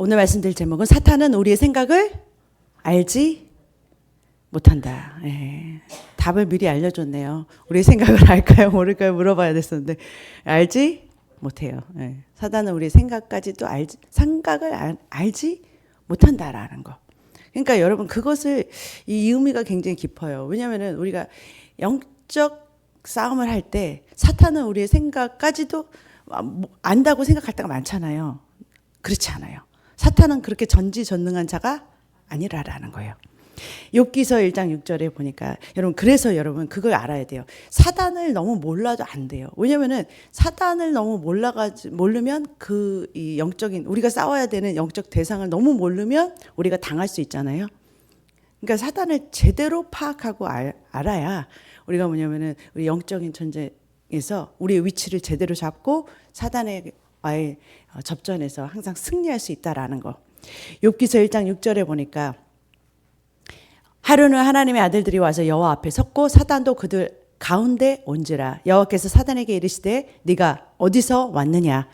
오늘 말씀드릴 제목은 사탄은 우리의 생각을 알지 못한다. 예. 답을 미리 알려줬네요. 우리의 생각을 알까요 모를까요 물어봐야 됐었는데 알지 못해요. 예. 사탄은 우리의 생각까지도 생각을 알지 못한다라는 거. 그러니까 여러분 그것을 이 의미가 굉장히 깊어요. 왜냐하면은 우리가 영적 싸움을 할 때 사탄은 우리의 생각까지도 안다고 생각할 때가 많잖아요. 그렇지 않아요. 사탄은 그렇게 전지전능한 자가 아니라라는 거예요. 욥기서 1장 6절에 보니까 여러분 그래서 여러분 그걸 알아야 돼요. 사단을 너무 몰라도 안 돼요. 왜냐면은 사단을 너무 모르면 그 이 영적인 우리가 싸워야 되는 영적 대상을 너무 모르면 우리가 당할 수 있잖아요. 그러니까 사단을 제대로 파악하고 알아야 우리가 뭐냐면은 우리 영적인 전쟁에서 우리의 위치를 제대로 잡고 사단의 접전에서 항상 승리할 수 있다라는 거. 욥기서 1장 6절에 보니까 하루는 하나님의 아들들이 와서 여호와 앞에 섰고 사단도 그들 가운데 온지라. 여호와께서 사단에게 이르시되 네가 어디서 왔느냐.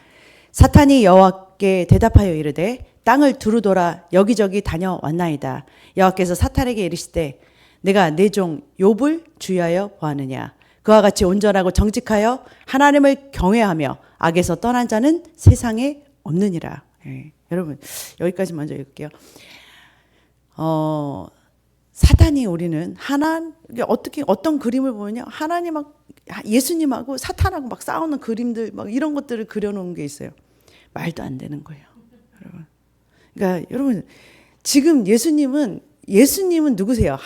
사탄이 여호와께 대답하여 이르되 땅을 두루 돌아 여기저기 다녀왔나이다. 여호와께서 사탄에게 이르시되 내가 내 종 욥을 주의하여 보았느냐. 그와 같이 온전하고 정직하여 하나님을 경외하며 악에서 떠난 자는 세상에 없느니라. 예. 여러분 여기까지 먼저 읽을게요. 사탄이 우리는 어떤 그림을 보면요, 예수님하고 사탄하고 막 싸우는 그림들 막 이런 것들을 그려놓은 게 있어요. 말도 안 되는 거예요, 여러분. 그러니까 여러분 지금 예수님은 누구세요?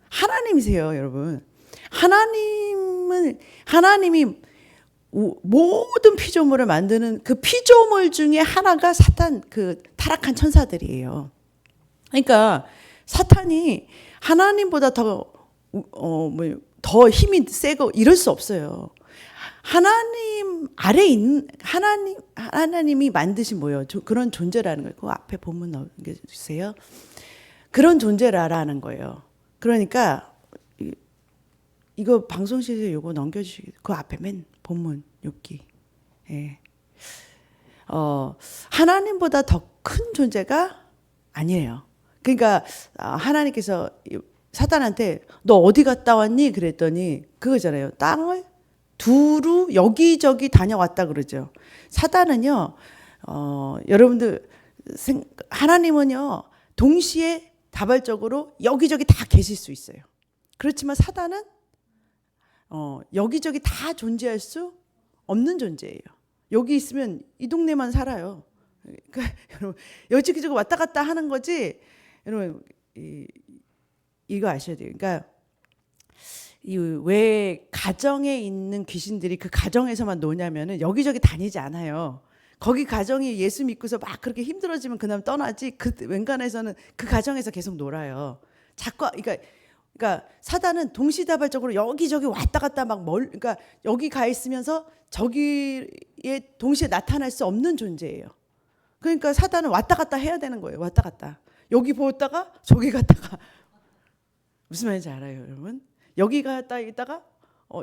하나님이세요, 여러분. 하나님이 모든 피조물을 만드는 그 피조물 중에 하나가 그 타락한 천사들이에요. 그러니까 사탄이 하나님보다 더 힘이 세고 이럴 수 없어요. 하나님 아래 있는 하나님이 만드신 뭐예요? 그런 존재라는 거예요. 그 앞에 본문 넘겨주세요. 그런 존재라는 거예요. 그러니까 이거 방송실에 요거 넘겨주시고 그 앞에 맨 본문 욥기. 예. 하나님보다 더 큰 존재가 아니에요. 그러니까 하나님께서 사탄한테 너 어디 갔다 왔니? 그랬더니 그거잖아요. 땅을 두루 여기저기 다녀왔다 그러죠. 사탄은요, 여러분들 하나님은요 동시에 다발적으로 여기저기 다 계실 수 있어요. 그렇지만 사탄은 여기저기 다 존재할 수 없는 존재예요. 여기 있으면 이 동네만 살아요. 그러니까 여러분 여기저기 왔다 갔다 하는 거지. 여러분 이거 아셔야 돼요. 그러니까 왜 가정에 있는 귀신들이 그 가정에서만 노냐면은 여기저기 다니지 않아요. 거기 가정이 예수 믿고서 막 그렇게 힘들어지면 그다음 떠나지. 그 웬간해서는 그 가정에서 계속 놀아요. 그러니까 사단은 동시다발적으로 여기저기 왔다 갔다 그러니까 여기 가 있으면서 저기에 동시에 나타날 수 없는 존재예요. 그러니까 사단은 왔다 갔다 해야 되는 거예요. 왔다 갔다. 여기 보다가 저기 갔다가 무슨 말인지 알아요, 여러분? 여기 갔다 있다가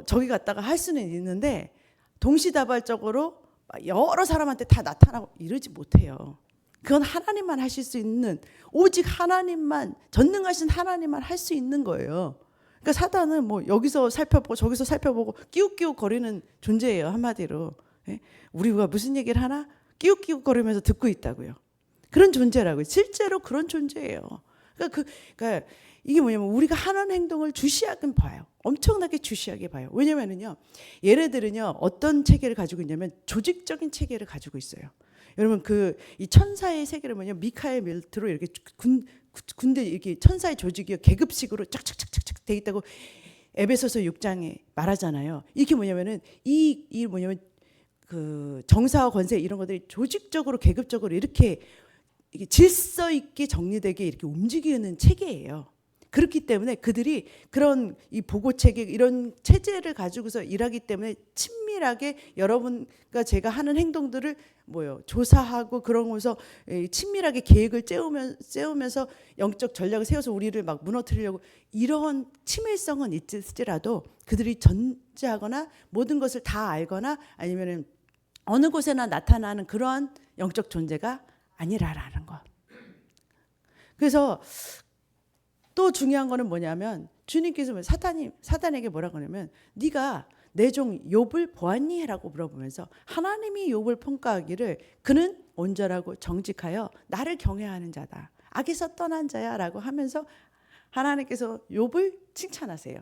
저기 갔다가 할 수는 있는데 동시다발적으로 여러 사람한테 다 나타나고 이러지 못해요. 그건 하나님만 하실 수 있는, 오직 하나님만, 전능하신 하나님만 할 수 있는 거예요. 그러니까 사단은 뭐 여기서 살펴보고 저기서 살펴보고 끼욱끼욱 거리는 존재예요, 한마디로. 예? 우리가 무슨 얘기를 하나 끼욱끼욱 거리면서 듣고 있다고요. 그런 존재라고요. 실제로 그런 존재예요. 그러니까 이게 뭐냐면 우리가 하는 행동을 주시하게 봐요. 엄청나게 주시하게 봐요. 왜냐면은요, 얘네들은요 어떤 체계를 가지고 있냐면 조직적인 체계를 가지고 있어요. 여러분 이 천사의 세계를 뭐냐, 미카엘 멜트로 이렇게 군대 이렇게 천사의 조직이 계급식으로 쫙쫙쫙쫙 돼 있다고 에베소서 6장에 말하잖아요. 이게 뭐냐면은 이 뭐냐면 그 정사와 권세 이런 것들이 조직적으로 계급적으로 이렇게 질서 있게 정리되게 이렇게 움직이는 체계예요. 그렇기 때문에 그들이 그런 이 보고 체계 이런 체제를 가지고서 일하기 때문에 친밀하게 여러분과 제가 하는 행동들을 조사하고 그런 거서 친밀하게 계획을 세우면서 영적 전략을 세워서 우리를 막 무너뜨리려고 이런 친밀성은 있을지라도 그들이 전제하거나 모든 것을 다 알거나 아니면은 어느 곳에나 나타나는 그러한 영적 존재가 아니라라는 것. 그래서 또 중요한 거는 뭐냐면 주님께서 사단에게 뭐라고 그러냐면 네가 내 종 욥을 보았니? 라고 물어보면서 하나님이 욥을 평가하기를 그는 온전하고 정직하여 나를 경외하는 자다. 악에서 떠난 자야 라고 하면서 하나님께서 욥을 칭찬하세요.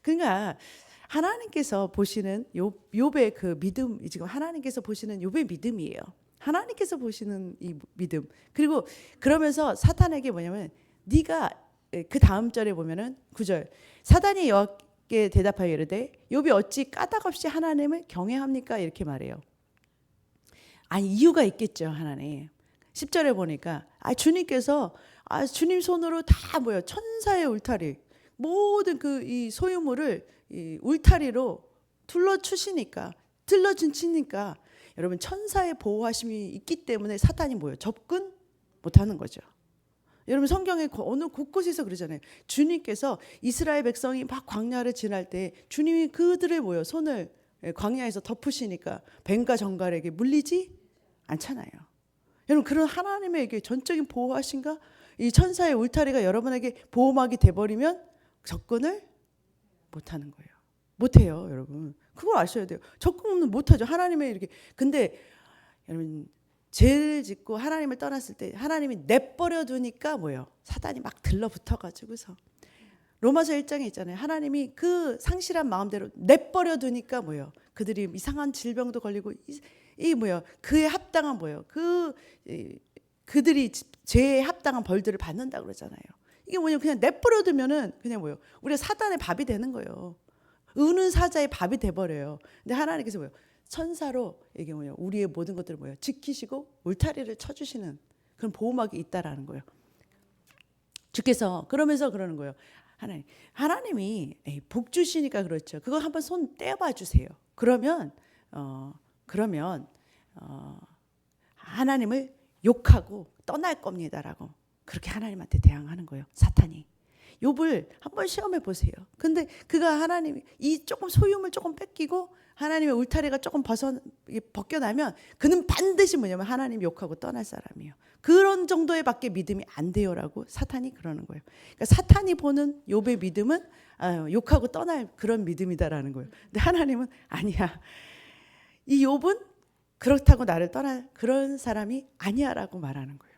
그러니까 하나님께서 보시는 욥의 그 믿음, 지금 하나님께서 보시는 욥의 믿음이에요. 하나님께서 보시는 이 믿음. 그리고 그러면서 사탄에게 뭐냐면 네가 그 다음 절에 보면은 9절 사단이 여호와께 대답하여 이르되 욥이 어찌 까닭없이 하나님을 경외합니까? 이렇게 말해요. 아니 이유가 있겠죠. 하나님 10절에 보니까 주님께서 주님 손으로 다 뭐야 천사의 울타리 모든 그 이 소유물을 이 울타리로 둘러주시니까 둘러주시니까 여러분 천사의 보호하심이 있기 때문에 사탄이 뭐예요? 접근 못하는 거죠. 여러분 성경에 어느 곳곳에서 그러잖아요. 주님께서 이스라엘 백성이 막 광야를 지날 때 주님이 그들의 뭐예요? 손을 광야에서 덮으시니까 뱀과 정갈에게 물리지 않잖아요. 여러분 그런 하나님의 전적인 보호하신가? 이 천사의 울타리가 여러분에게 보호막이 돼버리면 접근을 못하는 거예요. 못해요, 여러분. 그걸 아셔야 돼요. 접근은 못하죠. 하나님의 이렇게. 근데 여러분 죄를 짓고 하나님을 떠났을 때 하나님이 내버려 두니까 뭐예요? 사단이 막 들러붙어가지고서 로마서 1장에 있잖아요. 하나님이 그 상실한 마음대로 내버려 두니까 뭐예요? 그들이 이상한 질병도 걸리고 이 뭐예요? 그에 합당한 뭐예요? 그들이 죄에 합당한 벌들을 받는다 그러잖아요. 이게 뭐냐면 그냥 내버려 두면은 그냥 뭐예요? 우리가 사단의 밥이 되는 거예요. 우는 사자의 밥이 돼버려요. 근데 하나님께서 뭐예요? 천사로 이게 뭐예요? 우리의 모든 것들을 뭐예요? 지키시고 울타리를 쳐주시는 그런 보호막이 있다라는 거예요. 주께서 그러면서 그러는 거예요. 하나님이 복 주시니까 그렇죠. 그거 한번 손 떼어봐 주세요. 그러면 하나님을 욕하고 떠날 겁니다라고 그렇게 하나님한테 대항하는 거예요. 사탄이. 욥을 한번 시험해 보세요. 근데 그가 하나님이 이 조금 소유물 조금 뺏기고 하나님의 울타리가 조금 벗겨나면 그는 반드시 뭐냐면 하나님 욕하고 떠날 사람이에요. 그런 정도의 밖에 믿음이 안 돼요라고 사탄이 그러는 거예요. 그러니까 사탄이 보는 욥의 믿음은 욕하고 떠날 그런 믿음이다라는 거예요. 근데 하나님은 아니야. 이 욥은 그렇다고 나를 떠날 그런 사람이 아니야라고 말하는 거예요.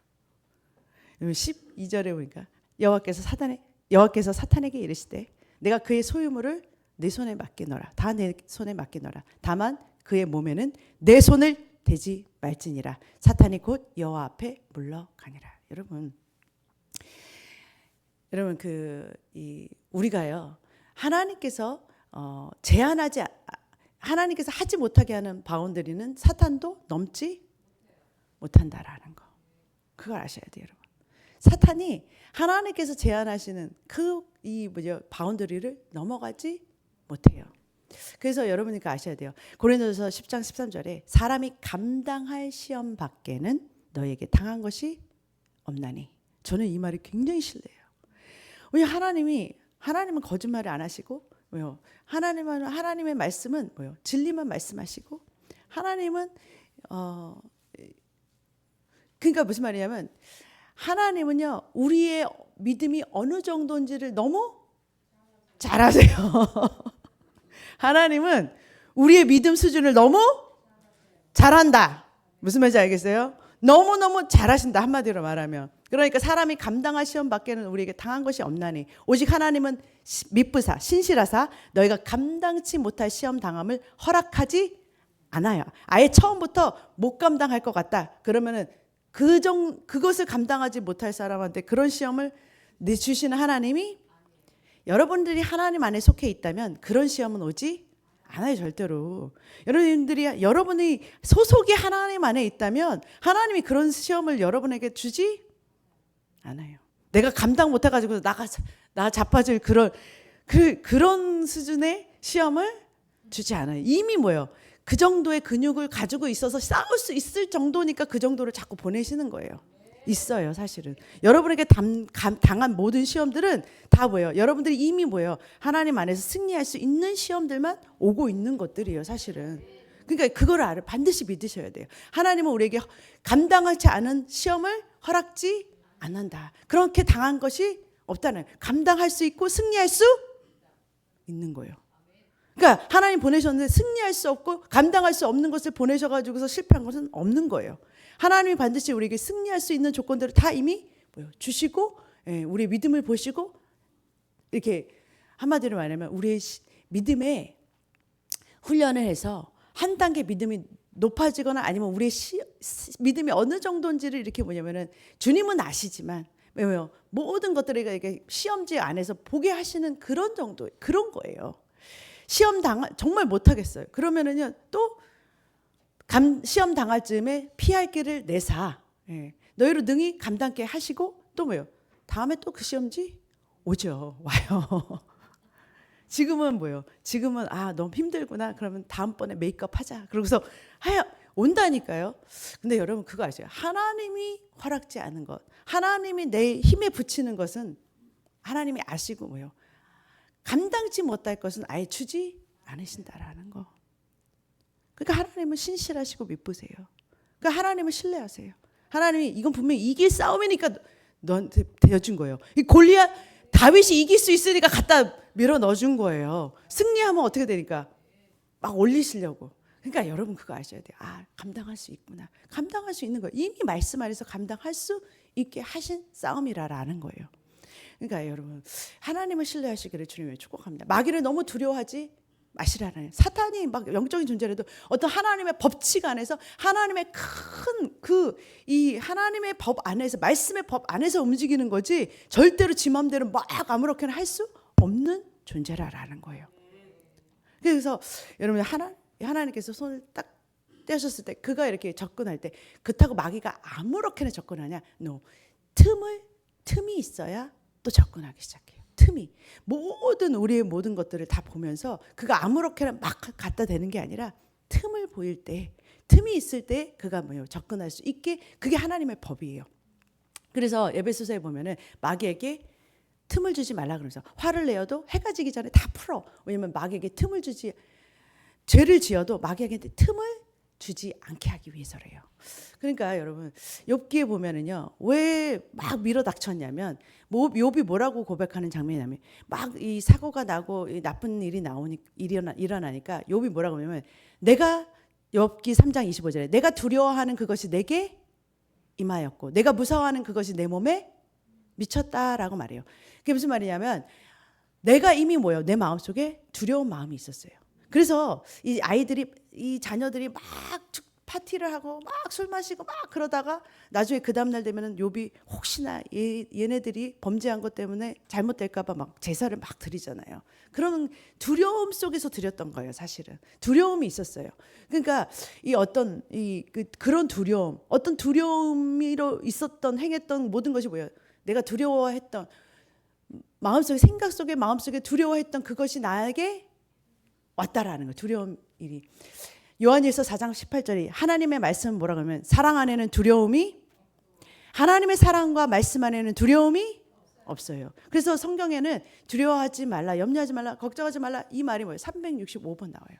12절에 보니까 여호와께서 사탄에게 이르시되 내가 그의 소유물을 내 손에 맡기노라. 다 내 손에 맡기노라. 다만 그의 몸에는 내 손을 대지 말지니라. 사탄이 곧 여호와 앞에 물러가니라. 여러분 우리가요 하나님께서 하나님께서 하지 못하게 하는 바운더리는 사탄도 넘지 못한다라는 거. 그걸 아셔야 돼요, 여러분. 사탄이 하나님께서 제한하시는 바운더리를 넘어가지 못해요. 그래서 여러분이 아셔야 돼요. 고린도서 10장 13절에 사람이 감당할 시험 밖에는 너에게 당한 것이 없나니. 저는 이 말이 굉장히 신뢰해요. 왜 하나님은 거짓말을 안 하시고 하나님의 말씀은 진리만 말씀하시고 하나님은 그러니까 무슨 말이냐면 하나님은요 우리의 믿음이 어느 정도인지를 너무 잘 아세요. 하나님은 우리의 믿음 수준을 너무 잘한다. 무슨 말인지 알겠어요? 너무너무 잘하신다. 한마디로 말하면. 그러니까 사람이 감당할 시험 밖에는 우리에게 당한 것이 없나니 오직 하나님은 미쁘사 신실하사 너희가 감당치 못할 시험 당함을 허락하지 않아요. 아예 처음부터 못 감당할 것 같다. 그러면은 그것을 감당하지 못할 사람한테 그런 시험을 내주시는 하나님이 여러분들이 하나님 안에 속해 있다면 그런 시험은 오지 않아요. 절대로. 여러분이 소속이 하나님 안에 있다면 하나님이 그런 시험을 여러분에게 주지 않아요. 내가 감당 못해가지고 나 자빠질 그런 수준의 시험을 주지 않아요. 이미 그 정도의 근육을 가지고 있어서 싸울 수 있을 정도니까 그 정도를 자꾸 보내시는 거예요. 있어요, 사실은. 여러분에게 당한 모든 시험들은 다 여러분들이 이미 하나님 안에서 승리할 수 있는 시험들만 오고 있는 것들이에요, 사실은. 그러니까 그걸 반드시 믿으셔야 돼요. 하나님은 우리에게 감당하지 않은 시험을 허락지 않는다. 그렇게 당한 것이 없다는, 감당할 수 있고 승리할 수 있는 거예요. 그러니까 하나님 보내셨는데 승리할 수 없고 감당할 수 없는 것을 보내셔가지고서 실패한 것은 없는 거예요. 하나님이 반드시 우리에게 승리할 수 있는 조건들을 다 이미 주시고, 우리의 믿음을 보시고, 이렇게 한마디로 말하면 우리의 믿음에 훈련을 해서 한 단계 믿음이 높아지거나 아니면 우리의 믿음이 어느 정도인지를 이렇게 뭐냐면은 주님은 아시지만 왜요? 모든 것들을 이렇게 시험지 안에서 보게 하시는 그런 정도, 그런 거예요. 시험 정말 못하겠어요. 그러면은요 또 시험 당할 즈음에 피할 길을 내사. 너희로 능히 감당케 하시고 또 뭐요? 다음에 또 그 시험지 오죠. 와요. 지금은 뭐요? 지금은 너무 힘들구나. 그러면 다음번에 메이크업 하자. 그러고서 온다니까요. 근데 여러분 그거 아세요? 하나님이 허락지 않은 것, 하나님이 내 힘에 붙이는 것은 하나님이 아시고 뭐요? 감당치 못할 것은 아예 주지 않으신다라는 거. 그러니까 하나님은 신실하시고 믿으세요. 그러니까 하나님을 신뢰하세요. 하나님이 이건 분명히 이길 싸움이니까 너한테 되어준 거예요. 이 골리앗 다윗이 이길 수 있으니까 갖다 밀어 넣어준 거예요. 승리하면 어떻게 되니까 막 올리시려고. 그러니까 여러분 그거 아셔야 돼요. 감당할 수 있구나. 감당할 수 있는 거예요. 이미 말씀 안에서 감당할 수 있게 하신 싸움이라는 거예요. 그러니까 여러분 하나님을 신뢰하시기를 주님을 축복합니다. 마귀를 너무 두려워하지 마시라는, 사탄이 막 영적인 존재라도 어떤 하나님의 법칙 안에서 하나님의 큰 이 하나님의 법 안에서, 말씀의 법 안에서 움직이는 거지 절대로 지 마음대로 막 아무렇게나 할 수 없는 존재라는 거예요. 그래서 여러분 하나님께서 손을 딱 떼셨을 때 그가 이렇게 접근할 때 그렇다고 마귀가 아무렇게나 접근하냐? No. 틈이 있어야 또 접근하기 시작해요. 틈이. 우리의 모든 것들을 다 보면서 그가 아무렇게나 막 갖다 대는 게 아니라 틈을 보일 때, 틈이 있을 때 그가 접근할 수 있게, 그게 하나님의 법이에요. 그래서 에베소서에 보면은 마귀에게 틈을 주지 말라 그러면서 화를 내어도 해가 지기 전에 다 풀어. 왜냐면 마귀에게 틈을 주지, 죄를 지어도 마귀에게 틈을 주지 않게 하기 위해서래요. 그러니까 여러분 욥기에 보면은요 왜 막 밀어닥쳤냐면 욥이 뭐라고 고백하는 장면이냐면 막 이 사고가 나고 이 나쁜 일이 일어나니까 욥이 뭐라고 하냐면 욥기 3장 25절에 내가 두려워하는 그것이 내게 임하였고 내가 무서워하는 그것이 내 몸에 미쳤다라고 말해요. 그게 무슨 말이냐면 내가 이미 내 마음속에 두려운 마음이 있었어요. 그래서 이 자녀들이 막 파티를 하고 막 술 마시고 막 그러다가 나중에 그 다음날 되면은 욥이 혹시나 얘네들이 범죄한 것 때문에 잘못될까봐 막 제사를 막 드리잖아요. 그런 두려움 속에서 드렸던 거예요. 사실은 두려움이 있었어요. 그러니까 그런 두려움, 어떤 두려움으로 행했던 모든 것이 뭐예요? 내가 두려워했던 마음속에, 생각 속에, 마음속에 두려워했던 그것이 나에게 왔다라는 거예요. 두려움 일이. 요한일서 4장 18절이 하나님의 말씀은 뭐라고 하면 사랑 안에는 두려움이, 하나님의 사랑과 말씀 안에는 두려움이 없어요. 그래서 성경에는 두려워하지 말라, 염려하지 말라, 걱정하지 말라 이 말이 뭐예요? 365번 나와요.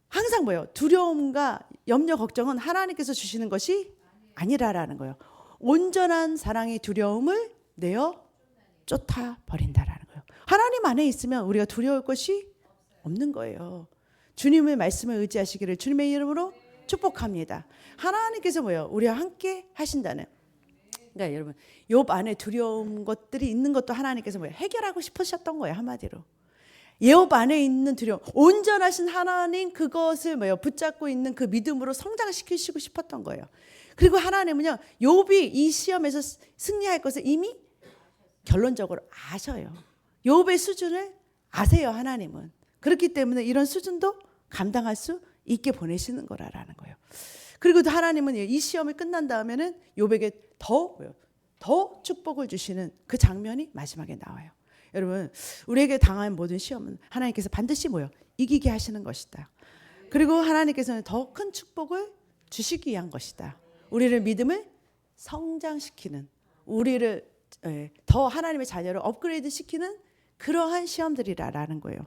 항상 뭐예요? 두려움과 염려, 걱정은 하나님께서 주시는 것이 아니라라는 거예요. 온전한 사랑이 두려움을 내어 쫓아 버린다라는 거예요. 하나님 안에 있으면 우리가 두려울 것이 없는 거예요. 주님의 말씀을 의지하시기를 주님의 이름으로 축복합니다. 하나님께서 우리와 함께 하신다는. 그러니까 여러분 욥 안에 두려운 것들이 있는 것도 하나님께서 해결하고 싶으셨던 거예요. 한마디로 욥 안에 있는 두려움, 온전하신 하나님 그것을 붙잡고 있는 그 믿음으로 성장시키시고 싶었던 거예요. 그리고 하나님은요 욥이 이 시험에서 승리할 것을 이미 결론적으로 아셔요. 욥의 수준을 아세요. 하나님은. 그렇기 때문에 이런 수준도 감당할 수 있게 보내시는 거라는 거예요. 그리고 또 하나님은 이 시험이 끝난 다음에는 욥에게 더 축복을 주시는 그 장면이 마지막에 나와요. 여러분 우리에게 당한 모든 시험은 하나님께서 반드시 이기게 하시는 것이다. 그리고 하나님께서는 더 큰 축복을 주시기 위한 것이다. 우리를 믿음을 성장시키는, 우리를 더 하나님의 자녀를 업그레이드 시키는 그러한 시험들이라는 거예요.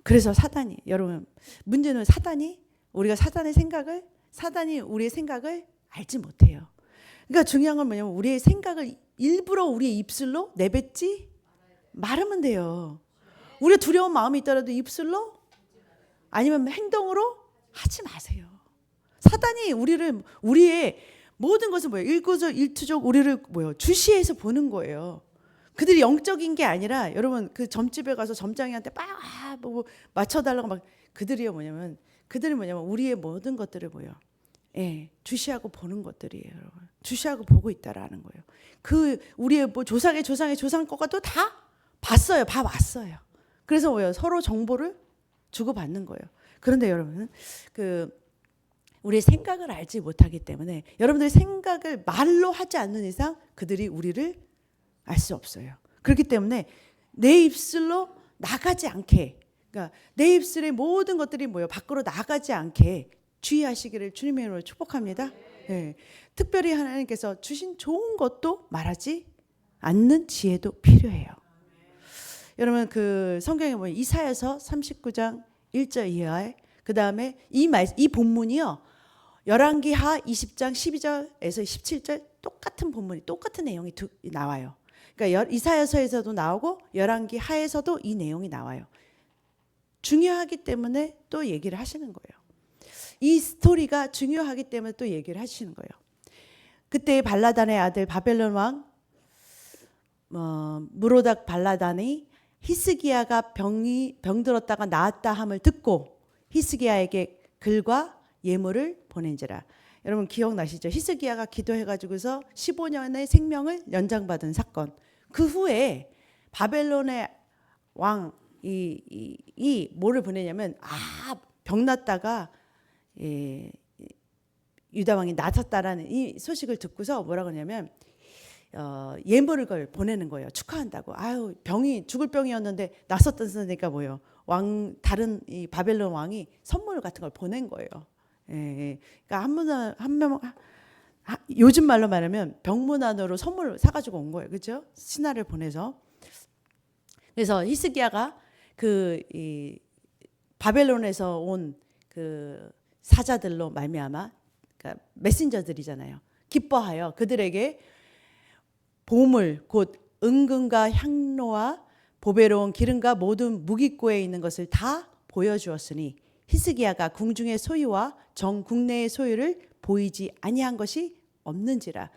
그래서 사단이, 여러분, 문제는 우리가 사단이 우리의 생각을 알지 못해요. 그러니까 중요한 건 뭐냐면 우리의 생각을 일부러 우리의 입술로 내뱉지 말하면 돼요. 우리가 두려운 마음이 있더라도 입술로 아니면 행동으로 하지 마세요. 사단이 우리의 모든 것을 일거적 일투족 우리를 주시해서 보는 거예요. 그들이 영적인 게 아니라 여러분 그 점집에 가서 점장이한테 막 맞춰달라고 그들이 뭐냐면 우리의 모든 것들을 주시하고 보는 것들이에요. 여러분. 주시하고 보고 있다라는 거예요. 그 우리의 조상의 조상 거가 또 다 봤어요. 봐왔어요. 그래서 서로 정보를 주고받는 거예요. 그런데 여러분 우리의 생각을 알지 못하기 때문에 여러분들의 생각을 말로 하지 않는 이상 그들이 우리를 알 수 없어요. 그렇기 때문에 내 입술로 나가지 않게, 그러니까 내 입술의 모든 것들이 밖으로 나가지 않게 주의하시기를 주님의 이름으로 축복합니다. 네. 특별히 하나님께서 주신 좋은 것도 말하지 않는 지혜도 필요해요. 여러분 그 성경에 보면 이사야서 39장 1절 이하에 그 다음에 이 본문이요. 열왕기하 20장 12절에서 17절 똑같은 본문이 똑같은 내용이 나와요. 그러니까 이사야서에서도 나오고 열왕기하에서도 이 내용이 나와요. 중요하기 때문에 또 얘기를 하시는 거예요. 이 스토리가 중요하기 때문에 또 얘기를 하시는 거예요. 그때 발라단의 아들 바벨론 왕 무로닥 발라단이 히스기야가 병들었다가 나았다 함을 듣고 히스기야에게 글과 예물을 보낸지라. 여러분 기억나시죠? 히스기야가 기도해가지고서 15년의 생명을 연장받은 사건. 그 후에 바벨론의 왕이 뭐를 보내냐면 병났다가 유다 왕이 나섰다라는 이 소식을 듣고서 뭐라고 하냐면 예물을 보내는 거예요. 축하한다고. 죽을 병이었는데 나섰다니까 다른 이 바벨론 왕이 선물 같은 걸 보낸 거예요. 그러니까 한 명 요즘 말로 말하면 병문안으로 선물 사가지고 온 거예요. 그렇죠? 신하를 보내서. 그래서 히스기야가 이 바벨론에서 온 그 사자들로 말미암아, 그러니까 메신저들이잖아요. 기뻐하여 그들에게 보물 곧 은금과 향로와 보배로운 기름과 모든 무기고에 있는 것을 다 보여주었으니 히스기야가 궁중의 소유와 정 국내의 소유를 보이지 아니한 것이 없는지라.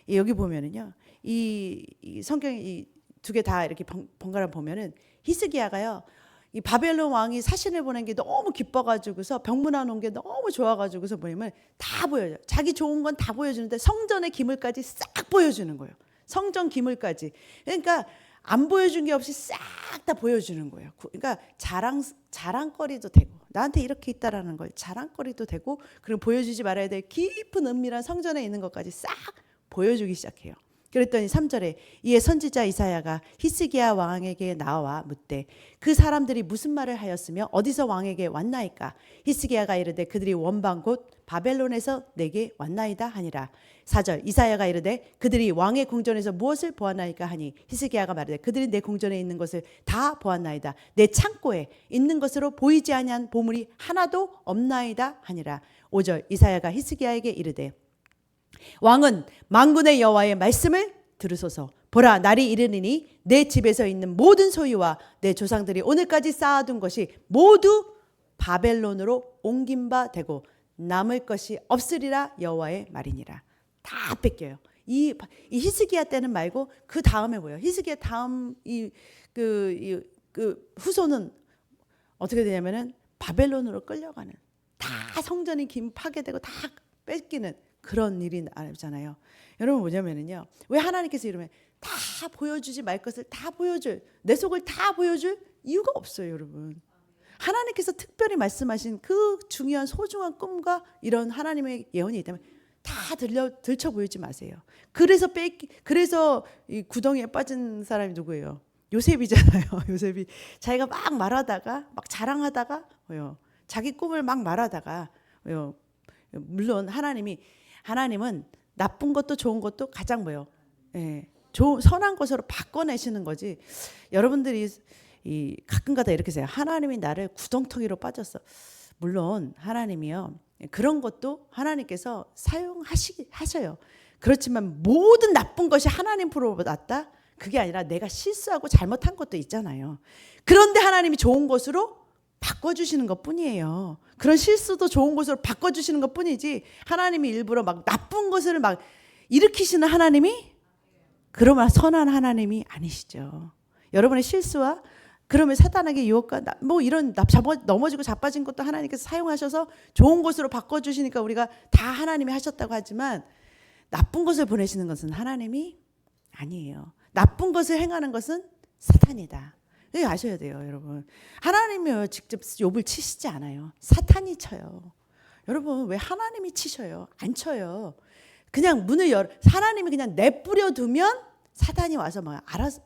여기 보면은요, 이 성경 이 두 개 다 이렇게 번갈아 보면은 히스기야가요, 이 바벨론 왕이 사신을 보낸 게 너무 기뻐가지고서 병문안 온 게 너무 좋아가지고서 보이면 다 보여줘요. 자기 좋은 건 다 보여주는데 성전의 기물까지 싹 보여주는 거예요. 성전 기물까지. 그러니까 안 보여준 게 없이 싹 다 보여주는 거예요. 그러니까 자랑거리도 되고 나한테 이렇게 있다라는 걸 자랑거리도 되고, 그리고 보여주지 말아야 될 깊은 은밀한 성전에 있는 것까지 싹 보여주기 시작해요. 그랬더니 3절에 이에 선지자 이사야가 히스기야 왕에게 나와 묻되 그 사람들이 무슨 말을 하였으며 어디서 왕에게 왔나이까? 히스기야가 이르되 그들이 원방 곧 바벨론에서 내게 왔나이다 하니라. 4절 이사야가 이르되 그들이 왕의 궁전에서 무엇을 보았나이까 하니 히스기야가 말하되 그들이 내 궁전에 있는 것을 다 보았나이다. 내 창고에 있는 것으로 보이지 아니한 보물이 하나도 없나이다 하니라. 5절 이사야가 히스기야에게 이르되 왕은 만군의 여호와의 말씀을 들으소서. 보라, 날이 이르니니 내 집에서 있는 모든 소유와 내 조상들이 오늘까지 쌓아둔 것이 모두 바벨론으로 옮긴 바 되고 남을 것이 없으리라 여호와의 말이니라. 다 뺏겨요. 이 히스기야 때는 말고 그 다음에 뭐예요? 히스기야 다음 그 후손은 어떻게 되냐면은 바벨론으로 끌려가는, 다 성전이 파괴되고 다 뺏기는 그런 일이 나잖아요. 여러분 뭐냐면은요, 왜 하나님께서 이러면 다 보여주지 말 것을 다 보여줄, 내 속을 다 보여줄 이유가 없어요, 여러분. 하나님께서 특별히 말씀하신 그 중요한 소중한 꿈과 이런 하나님의 예언이 있다면 다 들쳐 보이지 마세요. 그래서 이 구덩이에 빠진 사람이 누구예요? 요셉이잖아요. 요셉이 자기가 막 말하다가 막 자랑하다가 자기 꿈을 막 말하다가 물론 하나님은 나쁜 것도 좋은 것도 가장 선한 것으로 바꿔내시는 거지. 여러분들이 이 가끔가다 이렇게 해요. 하나님이 나를 구덩텅이로 빠졌어. 물론 하나님이요. 그런 것도 하나님께서 사용하셔요. 그렇지만 모든 나쁜 것이 하나님 프로보다 낫다? 그게 아니라 내가 실수하고 잘못한 것도 있잖아요. 그런데 하나님이 좋은 것으로 바꿔주시는 것 뿐이에요. 그런 실수도 좋은 것으로 바꿔주시는 것 뿐이지 하나님이 일부러 막 나쁜 것을 막 일으키시는 하나님이 그러면 선한 하나님이 아니시죠. 여러분의 실수와 그러면 사탄에게 유혹과 뭐 이런 넘어지고 자빠진 것도 하나님께서 사용하셔서 좋은 것으로 바꿔주시니까 우리가 다 하나님이 하셨다고 하지만 나쁜 것을 보내시는 것은 하나님이 아니에요. 나쁜 것을 행하는 것은 사탄이다. 이거 아셔야 돼요, 여러분. 하나님이 직접 욥을 치시지 않아요. 사탄이 쳐요. 여러분 왜 하나님이 치셔요? 안 쳐요. 그냥 문을 하나님이 그냥 내뿌려 두면 사탄이 와서 뭐 알아서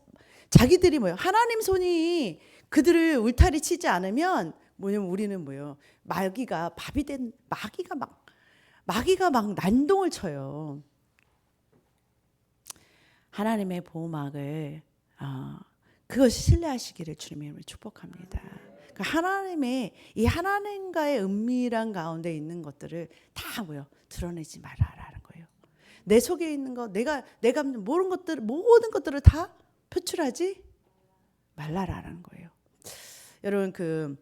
자기들이 뭐요? 하나님 손이 그들을 울타리 치지 않으면 뭐냐면 우리는 뭐요? 마귀가 막 난동을 쳐요. 하나님의 보호막을 그것이 신뢰하시기를 주님의 이름으로 축복합니다. 그러니까 하나님의 이 하나님과의 은밀한 가운데 있는 것들을 다 뭐요? 드러내지 말아라는 거예요. 내 속에 있는 것, 내가 모든 것들을 다 표출하지 말라라는 거예요. 여러분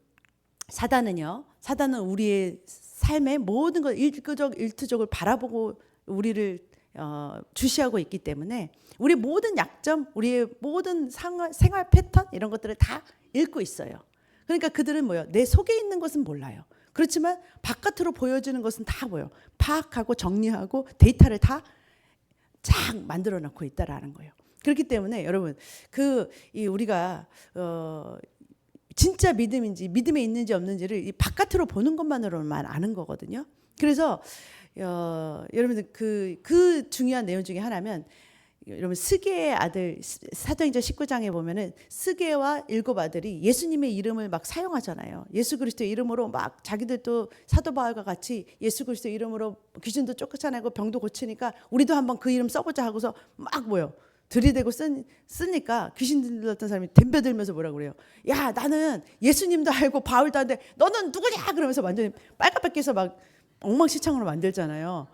사단은 우리의 삶의 모든 것 일투족을 바라보고 우리를 주시하고 있기 때문에 우리 모든 약점, 우리의 모든 생활 패턴 이런 것들을 다 읽고 있어요. 그러니까 그들은 뭐요? 내 속에 있는 것은 몰라요. 그렇지만 바깥으로 보여주는 것은 다 뭐요? 파악하고 정리하고 데이터를 다 쫙 만들어 놓고 있다라는 거예요. 그렇기 때문에 여러분 우리가 진짜 믿음에 있는지 없는지를 이 바깥으로 보는 것만으로만 아는 거거든요. 그래서 여러분들 그 중요한 내용 중에 하나면 여러분 스게의 아들 사도행전 19장에 보면은 스게와 7 아들이 예수님의 이름을 막 사용하잖아요. 예수 그리스도의 이름으로 막 자기들도 사도 바울과 같이 예수 그리스도의 이름으로 귀신도 쫓아내고 병도 고치니까 우리도 한번 그 이름 써보자 하고서 막 뭐요? 들이대고 쓰니까 귀신 들렸던 사람이 덤벼들면서 뭐라고 그래요? 야 나는 예수님도 알고 바울도 아는데 너는 누구냐? 그러면서 완전히 빨갛게 막 엉망시창으로 만들잖아요.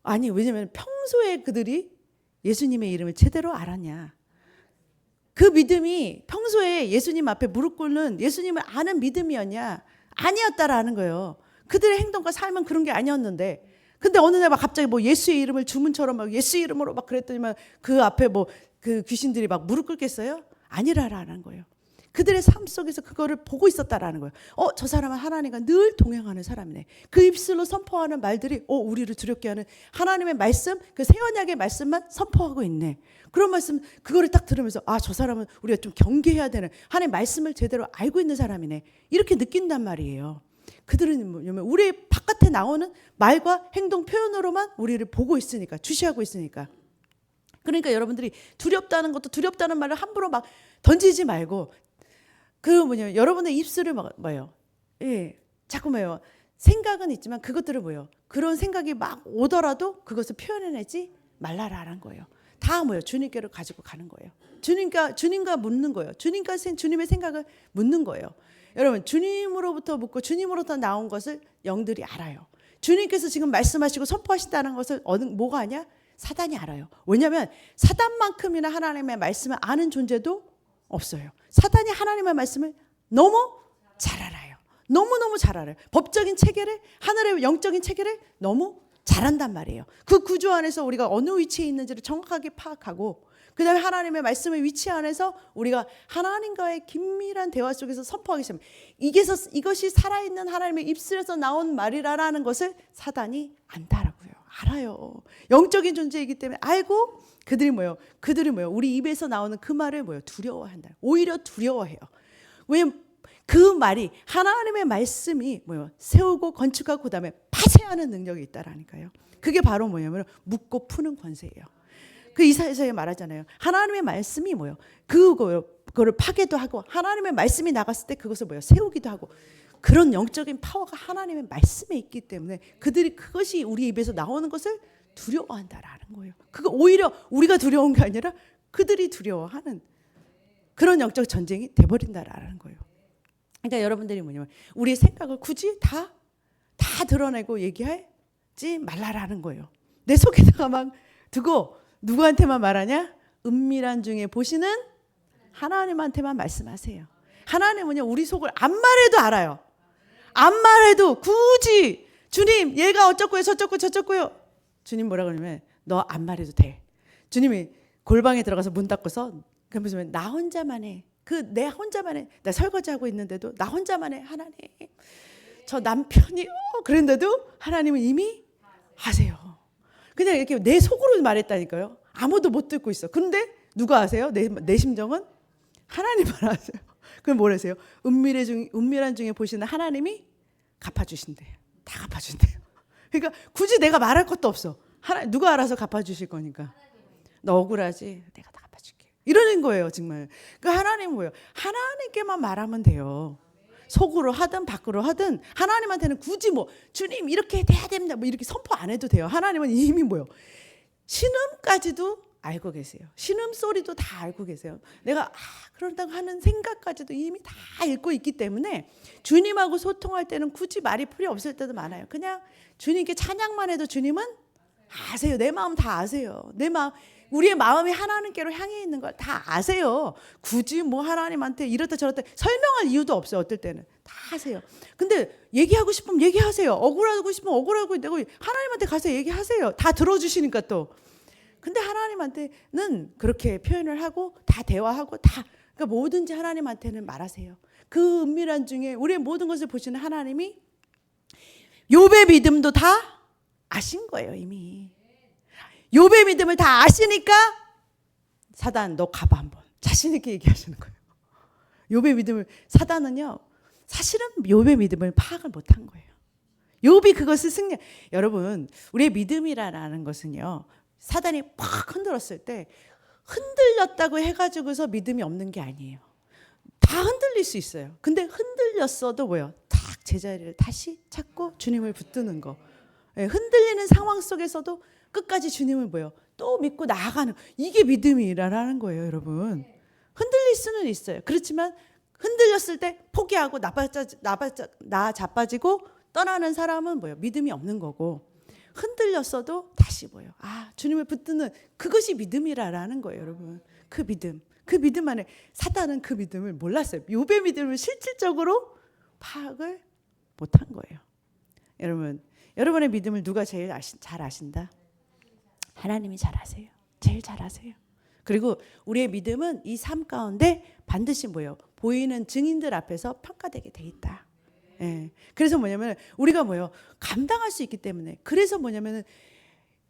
아니 왜냐면 평소에 그들이 예수님의 이름을 제대로 알았냐. 그 믿음이 평소에 예수님 앞에 무릎 꿇는 예수님을 아는 믿음이었냐. 아니었다라는 거예요. 그들의 행동과 삶은 그런 게 아니었는데 근데 어느 날 막 갑자기 뭐 예수의 이름을 주문처럼 막 예수 이름으로 막 그랬더니만 그 앞에 뭐 그 귀신들이 막 무릎 꿇겠어요? 아니라라는 거예요. 그들의 삶 속에서 그거를 보고 있었다라는 거예요. 저 사람은 하나님과 늘 동행하는 사람이네. 그 입술로 선포하는 말들이 우리를 두렵게 하는 하나님의 말씀, 그 새 언약의 말씀만 선포하고 있네. 그런 말씀 그거를 딱 들으면서 저 사람은 우리가 좀 경계해야 되는 하나님의 말씀을 제대로 알고 있는 사람이네. 이렇게 느낀단 말이에요. 그들은 뭐냐면 우리 바깥에 나오는 말과 행동 표현으로만 우리를 보고 있으니까 주시하고 있으니까. 그러니까 여러분들이 두렵다는 것도 두렵다는 말을 함부로 막 던지지 말고 여러분의 입술을 뭐예요? 자꾸 뭐예요? 생각은 있지만 그것들을 뭐예요? 그런 생각이 막 오더라도 그것을 표현해내지 말라라는 거예요. 다 뭐예요? 주님께로 가지고 가는 거예요. 주님과 묻는 거예요. 주님의 생각을 묻는 거예요. 여러분 주님으로부터 묻고 주님으로부터 나온 것을 영들이 알아요. 주님께서 지금 말씀하시고 선포하신다는 것을 뭐가 아냐? 사단이 알아요. 왜냐하면 사단만큼이나 하나님의 말씀을 아는 존재도 없어요. 사단이 하나님의 말씀을 너무 잘 알아요. 너무너무 잘 알아요. 법적인 체계를 하늘의 영적인 체계를 너무 잘한단 말이에요. 그 구조 안에서 우리가 어느 위치에 있는지를 정확하게 파악하고 그 다음에 하나님의 말씀의 위치 안에서 우리가 하나님과의 긴밀한 대화 속에서 선포하기 시작합니다. 이것이 살아있는 하나님의 입술에서 나온 말이라는 것을 사단이 안다라고요. 알아요. 영적인 존재이기 때문에 알고 그들이 뭐예요? 우리 입에서 나오는 그 말을 두려워한다. 오히려 두려워해요. 왜냐면 그 말이 하나님의 말씀이 세우고 건축하고 그다음에 파쇄하는 능력이 있다라니까요. 그게 바로 뭐냐면 묶고 푸는 권세예요. 그 이사야서에 말하잖아요. 하나님의 말씀이 그거를 파괴도 하고 하나님의 말씀이 나갔을 때 그것을 세우기도 하고 그런 영적인 파워가 하나님의 말씀에 있기 때문에 그것이 우리 입에서 나오는 것을 두려워한다라는 거예요. 그거 오히려 우리가 두려운 게 아니라 그들이 두려워하는 그런 영적 전쟁이 돼버린다라는 거예요. 그러니까 여러분들이 뭐냐면 우리의 생각을 굳이 다 드러내고 얘기하지 말라라는 거예요. 내 속에다가 막 두고 누구한테만 말하냐? 은밀한 중에 보시는 하나님한테만 말씀하세요. 하나님은요 우리 속을 안 말해도 알아요. 안 말해도 굳이 주님 얘가 어쩌고요 저쩌고 저쩌고요. 주님 뭐라 그러냐면 너 안 말해도 돼. 주님이 골방에 들어가서 문 닫고서 그러면서 나 혼자만 해. 내 혼자만 해. 나 설거지하고 있는데도 나 혼자만 해. 하나님 저 남편이요. 그랬는데도 하나님은 이미 아세요. 그냥 이렇게 내 속으로 말했다니까요. 아무도 못 듣고 있어. 그런데 누가 아세요? 내 심정은 하나님만 아세요. 그럼 뭐라세요? 은밀한 중에 보시는 하나님이 갚아주신대요. 다 갚아준대요. 그러니까 굳이 내가 말할 것도 없어. 누가 알아서 갚아주실 거니까. 너 억울하지? 내가 다 갚아줄게. 이러는 거예요, 정말. 그러니까 하나님은 뭐예요? 하나님께만 말하면 돼요. 속으로 하든 밖으로 하든 하나님한테는 굳이 뭐 주님 이렇게 돼야 됩니다. 뭐 이렇게 선포 안 해도 돼요. 하나님은 이미 뭐예요? 신음까지도 알고 계세요. 신음 소리도 다 알고 계세요. 내가 그런다고 하는 생각까지도 이미 다 읽고 있기 때문에 주님하고 소통할 때는 굳이 말이 필요 없을 때도 많아요. 그냥 주님께 찬양만 해도 주님은 아세요. 내 마음 다 아세요. 내 마음 우리의 마음이 하나님께로 향해 있는 걸 다 아세요. 굳이 뭐 하나님한테 이렇다 저렇다 설명할 이유도 없어요. 어떨 때는 다 아세요. 근데 얘기하고 싶으면 얘기하세요. 억울하고 싶으면 억울하고 내고 하나님한테 가서 얘기하세요. 다 들어주시니까 또. 근데 하나님한테는 그렇게 표현을 하고 다 대화하고 다 그러니까 뭐든지 하나님한테는 말하세요. 그 은밀한 중에 우리의 모든 것을 보시는 하나님이 욥의 믿음도 다 아신 거예요. 이미. 욥의 믿음을 다 아시니까 사단 너 가봐 한번 자신 있게 얘기하시는 거예요. 욥의 믿음을 사단은요 사실은 욥의 믿음을 파악을 못한 거예요. 욥이 그것을 여러분 우리의 믿음이라는 것은요 사단이 팍 흔들었을 때 흔들렸다고 해가지고서 믿음이 없는 게 아니에요. 다 흔들릴 수 있어요. 근데 흔들렸어도 뭐예요? 딱 제자리를 다시 찾고 주님을 붙드는 거. 흔들리는 상황 속에서도 끝까지 주님을 뭐예요? 또 믿고 나아가는 이게 믿음이라는 거예요, 여러분. 흔들릴 수는 있어요. 그렇지만 흔들렸을 때 포기하고 나 자빠지고 떠나는 사람은 뭐예요? 믿음이 없는 거고 흔들렸어도 다시 뭐예요? 주님을 붙드는 그것이 믿음이라는 거예요, 여러분. 그 믿음 안에 사단은 그 믿음을 몰랐어요. 욥의 믿음을 실질적으로 파악을 못한 거예요. 여러분, 여러분의 믿음을 누가 제일 잘 아신다? 하나님이 잘 아세요. 제일 잘 아세요. 그리고 우리의 믿음은 이 삶 가운데 반드시 뭐예요? 보이는 증인들 앞에서 평가되게 돼 있다. 예. 그래서 뭐냐면 우리가 뭐예요? 감당할 수 있기 때문에. 그래서 뭐냐면은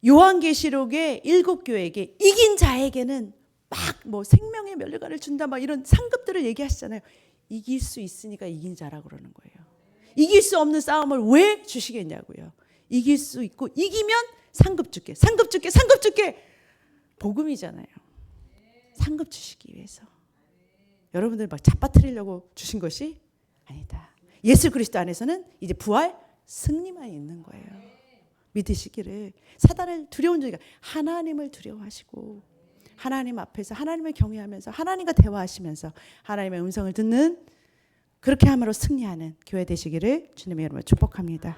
요한계시록의 7교회에게 이긴 자에게는 막 뭐 생명의 면류관을 준다 막 이런 상급들을 얘기하시잖아요. 이길 수 있으니까 이긴 자라고 그러는 거예요. 이길 수 없는 싸움을 왜 주시겠냐고요. 이길 수 있고 이기면 상급 줄게. 복음이잖아요. 상급 주시기 위해서. 여러분들 막 잡아뜨리려고 주신 것이 아니다. 예수 그리스도 안에서는 이제 부활 승리만 있는 거예요. 믿으시기를. 사단을 두려운 자가 하나님을 두려워하시고 하나님 앞에서 하나님을 경외하면서 하나님과 대화하시면서 하나님의 음성을 듣는 그렇게 함으로 승리하는 교회 되시기를 주님의 이름으로 축복합니다.